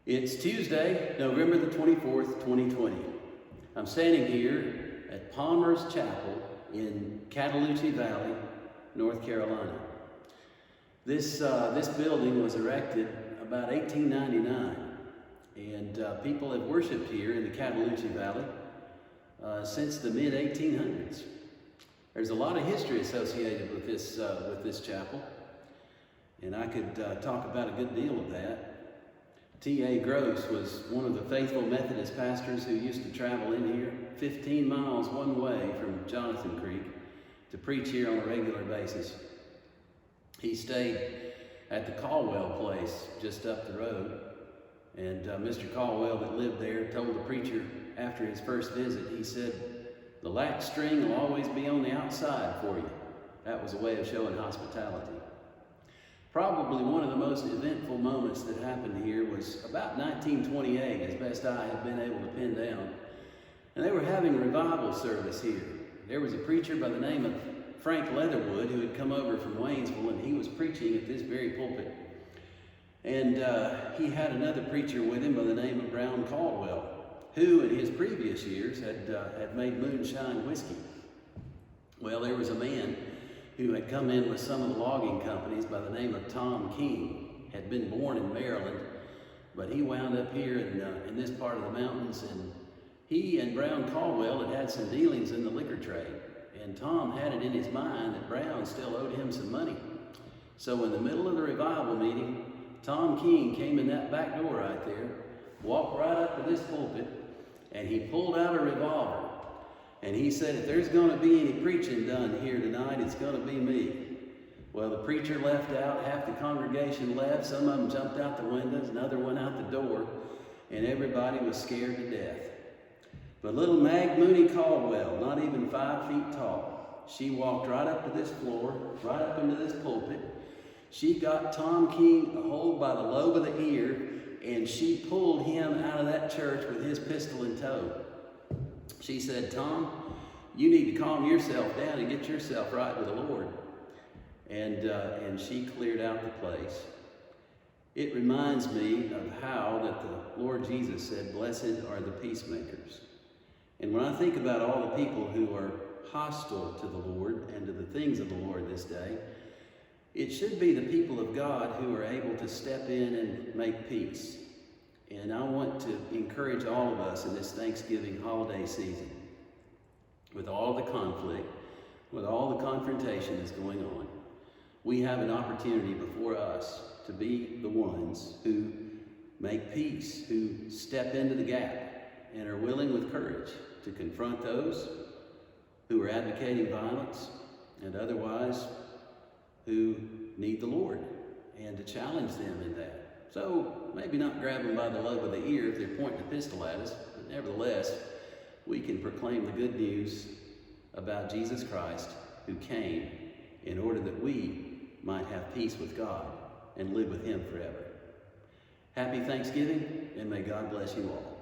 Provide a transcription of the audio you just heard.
It's Tuesday, November the 24th, 2020. I'm standing here at Palmer's Chapel in Cataloochee Valley, North Carolina. This building was erected about 1899, and people have worshiped here in the Cataloochee Valley since the mid-1800s. There's a lot of history associated with this chapel, and I could talk about a good deal of that. T.A. Gross was one of the faithful Methodist pastors who used to travel in here 15 miles one way from Jonathan Creek to preach here on a regular basis. He stayed at the Caldwell place just up the road, and Mr. Caldwell that lived there told the preacher after his first visit, he said, "The latch string will always be on the outside for you." That was a way of showing hospitality. Probably one of the most eventful moments that happened here was about 1928, as best I have been able to pin down. And they were having a revival service here. There was a preacher by the name of Frank Leatherwood who had come over from Waynesville, and he was preaching at this very pulpit. And he had another preacher with him by the name of Brown Caldwell, who in his previous years had made moonshine whiskey. Well, there was a man who had come in with some of the logging companies by the name of Tom King, had been born in Maryland, but he wound up here in this part of the mountains, and he and Brown Caldwell had some dealings in the liquor trade, and Tom had it in his mind that Brown still owed him some money. So in the middle of the revival meeting, Tom King came in that back door right there, walked right up to this pulpit, and he pulled out a revolver. And he said, "If there's going to be any preaching done here tonight, it's going to be me." Well, the preacher left out, half the congregation left, some of them jumped out the windows, another went out the door, and everybody was scared to death. But little Mag Mooney Caldwell, not even 5 feet tall, she walked right up to this floor, right up into this pulpit. She got Tom King a hold by the lobe of the ear, and she pulled him out of that church with his pistol in tow. She said, "Tom, you need to calm yourself down and get yourself right with the Lord." And she cleared out the place. It reminds me of how that the Lord Jesus said, "Blessed are the peacemakers." And when I think about all the people who are hostile to the Lord and to the things of the Lord this day, it should be the people of God who are able to step in and make peace. And I want to encourage all of us in this Thanksgiving holiday season, with all the conflict, with all the confrontation that's going on, we have an opportunity before us to be the ones who make peace, who step into the gap and are willing with courage to confront those who are advocating violence and otherwise who need the Lord, and to challenge them in that. So maybe not grab them by the lobe of the ear if they're pointing a pistol at us, but nevertheless, we can proclaim the good news about Jesus Christ, who came in order that we might have peace with God and live with Him forever. Happy Thanksgiving, and may God bless you all.